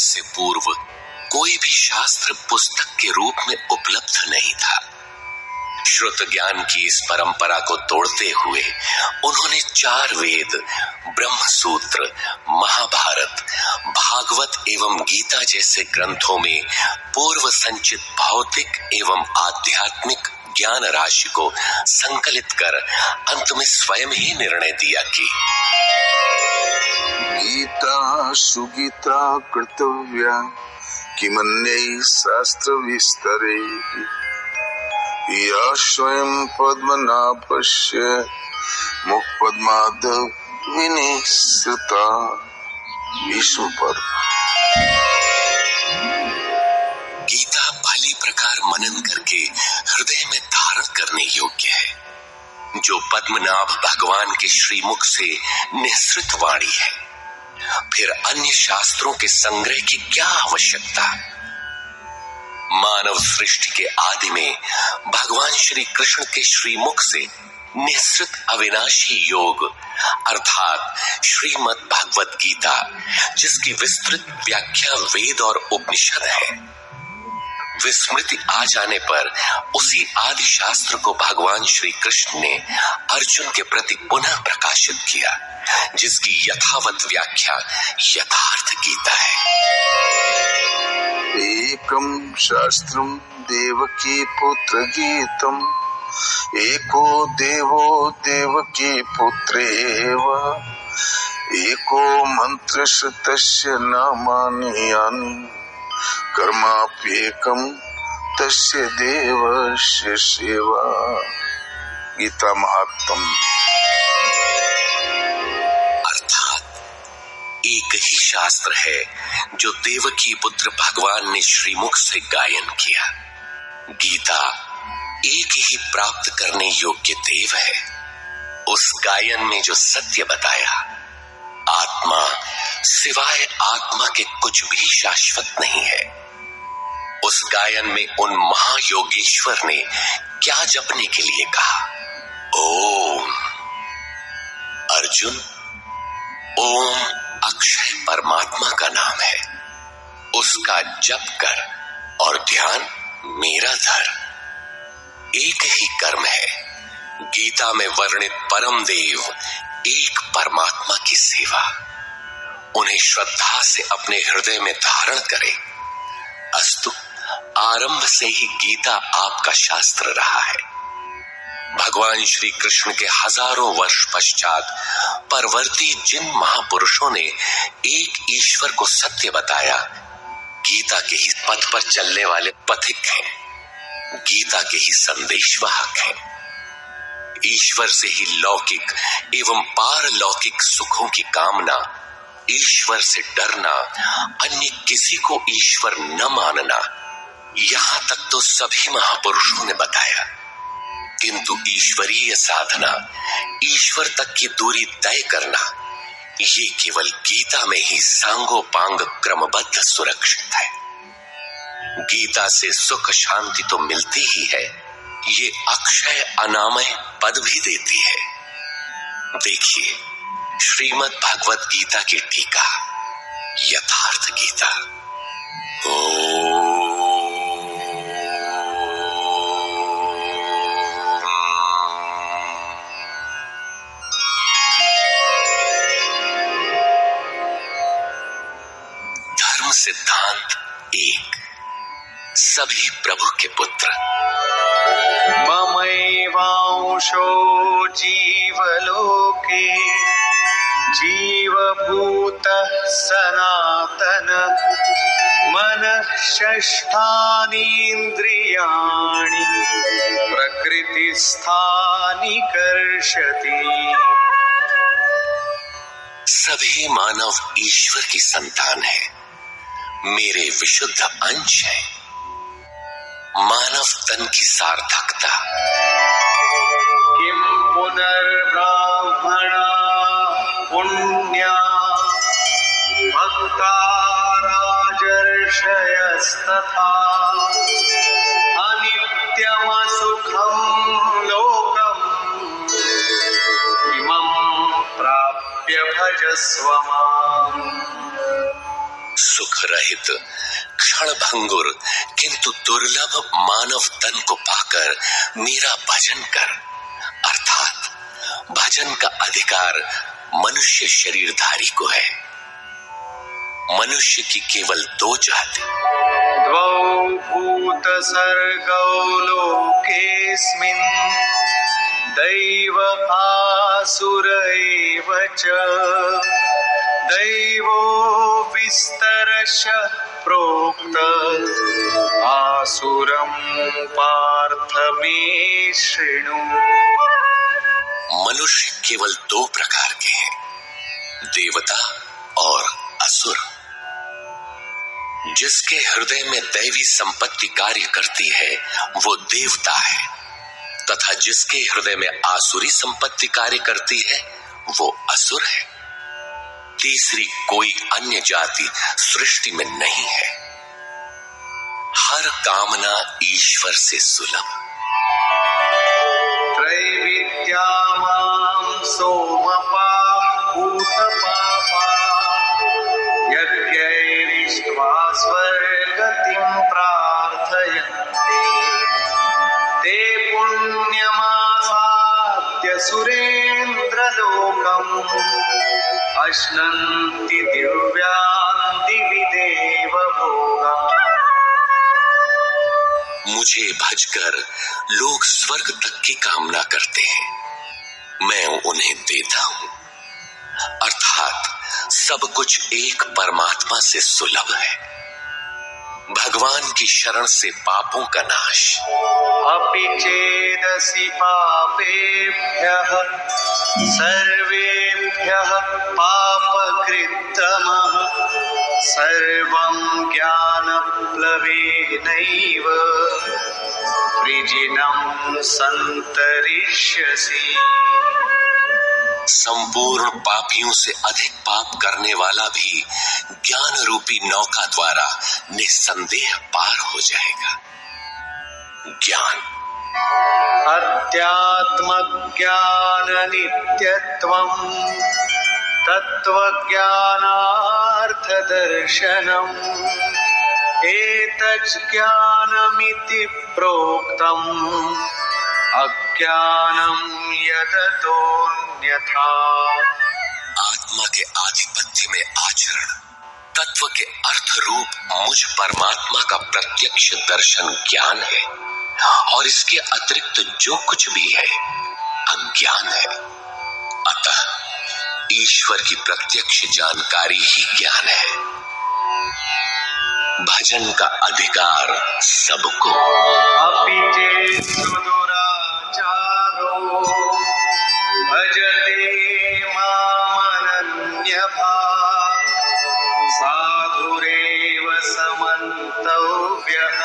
इतिहास से पूर्व कोई भी शास्त्र पुस्तक के रूप में उपलब्ध नहीं था। श्रुत ज्ञान की इस परंपरा को तोड़ते हुए उन्होंने 4 वेद, ब्रह्म सूत्र, महाभारत, भागवत एवं गीता जैसे ग्रंथों में पूर्व संचित भौतिक एवं आध्यात्मिक ज्ञान राशि को संकलित कर अंत में स्वयं ही निर्णय दिया कि गीता सुगीता कर्तव्या किमन्यै शास्त्र विस्तरे या स्वयं पद्मनाभस्य मुखपद्माद विनिसृता। विश्व पर गीता भली प्रकार मनन करके हृदय में धारण करने योग्य है, जो पद्मनाभ भगवान के श्रीमुख से निःसृत वाणी है। फिर अन्य शास्त्रों के संग्रह की क्या आवश्यकता? मानव सृष्टि के आदि में भगवान श्री कृष्ण के श्रीमुख से निःसृत अविनाशी योग अर्थात श्रीमद् भगवत गीता, जिसकी विस्तृत व्याख्या वेद और उपनिषद है, विस्मृति आ जाने पर उसी आदि शास्त्र को भगवान श्री कृष्ण ने अर्जुन के प्रति पुनः प्रकाशित किया, जिसकी यथावत व्याख्या यथार्थ गीता है। एकम शास्त्रम देवकी पुत्र गीतम एको देवो देवकी पुत्रेव एको मंत्र तस्य नामानि यानि कर्माप्येकम तस्य देवस्य सेवा। गीता महात्म। अर्थात एक ही शास्त्र है जो देवकी पुत्र भगवान ने श्रीमुख से गायन किया। गीता एक ही प्राप्त करने योग्य देव है। उस गायन में जो सत्य बताया, आत्मा सिवाय आत्मा के कुछ भी शाश्वत नहीं है। उस गायन में उन महायोगेश्वर ने क्या जपने के लिए कहा? ओम। अर्जुन, ओम अक्षय परमात्मा का नाम है, उसका जप कर और ध्यान मेरा धर। एक ही कर्म है। गीता में वर्णित परम देव एक परमात्मा की सेवा। उन्हें श्रद्धा से अपने हृदय में धारण करें। अस्तु, आरंभ से ही गीता आपका शास्त्र रहा है। भगवान श्री कृष्ण के हजारों वर्ष पश्चात परवर्ती जिन महापुरुषों ने एक ईश्वर को सत्य बताया, गीता के ही पथ पर चलने वाले पथिक हैं, गीता के ही संदेशवाहक हैं। ईश्वर से ही लौकिक एवं पारलौकिक सुखों की कामना, ईश्वर से डरना, अन्य किसी को ईश्वर न मानना, यहां तक तो सभी महापुरुषों ने बताया। किंतु ईश्वरीय साधना, ईश्वर तक की दूरी तय करना, ये केवल गीता में ही सांगोपांग क्रमबद्ध सुरक्षित है। गीता से सुख शांति तो मिलती ही है, ये अक्षय अनामय पद भी देती है। देखिए श्रीमद् भगवत गीता की टीका, यथार्थ गीता। धर्म सिद्धांत 1। सभी प्रभु के पुत्र। ममैवांशो जीवलोके जीवभूतः सनातन मनः षष्ठानीन्द्रियाणि प्रकृतिस्थानि कर्षति। सभी मानव ईश्वर की संतान है, मेरे विशुद्ध अंश है। मानव तन की सार्थकता। किम पुनर्ब्राह्मणा पुण्या भक्ता राजर्षयस्तथा अनित्यमसुखं लोकम् इमं प्राप्य भजस्व माम्। सुख रहित क्षण भंगुर किंतु दुर्लभ मानव तन को पाकर मेरा भजन कर। अर्थात भजन का अधिकार मनुष्य शरीरधारी को है। मनुष्य की केवल दो जाति, द्वौ भूत सर्गौ लोकेस्मिन् दैव आसुर एव च। दैवो विस्तरशः प्रोक्त आसुरं पार्थ मे शृणु। मनुष्य केवल दो प्रकार के हैं, देवता और असुर। जिसके हृदय में दैवी संपत्ति कार्य करती है वो देवता है, तथा जिसके हृदय में आसुरी संपत्ति कार्य करती है वो असुर है। तीसरी कोई अन्य जाति सृष्टि में नहीं है। हर कामना ईश्वर से सुलभ। त्रैविद्या मां सोमपा भूतपापा यज्ञैरिष्ट्वा स्वर्गतिं प्रार्थयन्ते। ते पुण्यमासाद्य सुरेन्द्रलोकम् अश्नन्ति दिव्यान् दिवि देवभोगान्। मुझे भजकर लोग स्वर्ग तक की कामना करते हैं, मैं उन्हें देता हूं। अर्थात सब कुछ एक परमात्मा से सुलभ है। भगवान की शरण से पापों का नाश। अपि चेदसि पापेभ्यः सर्वेभ्यः पापकृत्तमः सर्वं ज्ञानप्लवेनैव वृजिनं सन्तरिष्यसि। संपूर्ण पापियों से अधिक पाप करने वाला भी ज्ञान रूपी नौका द्वारा निस्संदेह पार हो जाएगा। ज्ञान अध्यात्मज्ञान नित्यत्वं तत्त्वज्ञानार्थदर्शनम् एतज्ज्ञानमिति प्रोक्तम् अज्ञानं यदतोऽन्यथा। आत्मा के आधिपत्य में आचरण, तत्व के अर्थ रूप मुझ परमात्मा का प्रत्यक्ष दर्शन ज्ञान है, और इसके अतिरिक्त जो कुछ भी है अज्ञान है। अतः ईश्वर की प्रत्यक्ष जानकारी ही ज्ञान है। भजन का अधिकार सबको। अपि चेत् सुदुराचारो भजते मामनन्यभाक् साधुरेव समन्तव्यः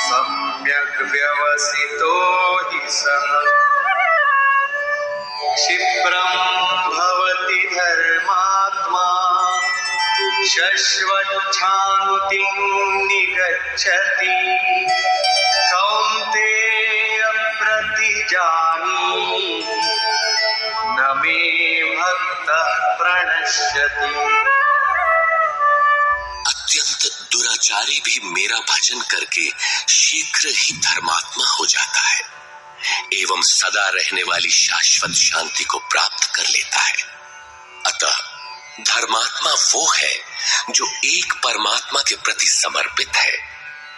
सम्यक् व्यवसितो हि सः। क्षिप्रं भवति धर्मात्मा शश्वच्छान्तिं निगच्छति। कौन्तेय प्रतिजानीहि न मे भक्तः प्रणश्यति। अत्यंत दुराचारी भी मेरा भजन करके शीघ्र ही धर्मात्मा हो जाता है एवं सदा रहने वाली शाश्वत शांति को प्राप्त कर लेता है। अतः धर्मात्मा वो है जो एक परमात्मा के प्रति समर्पित है,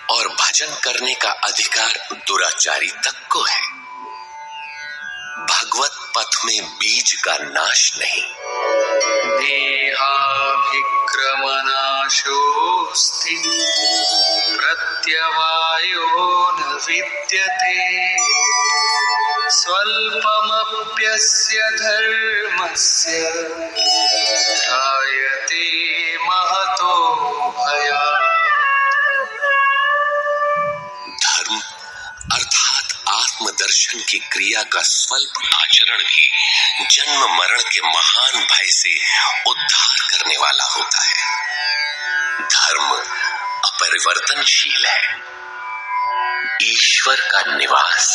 और भजन करने का अधिकार दुराचारी तक को है। भगवत पथ में बीज का नाश नहीं। देहाभिक्रमनाशोऽस्ति प्रत्यवायो न विद्यते। स्वल्पमप्यस्य धर्मस्य त्रायते महतो भयात्। धर्म अर्थात आत्मदर्शन की क्रिया का स्वल्प आचरण भी जन्म मरण के महान भय से उद्धार करने वाला होता है। धर्म अपरिवर्तनशील है, ईश्वर का निवास।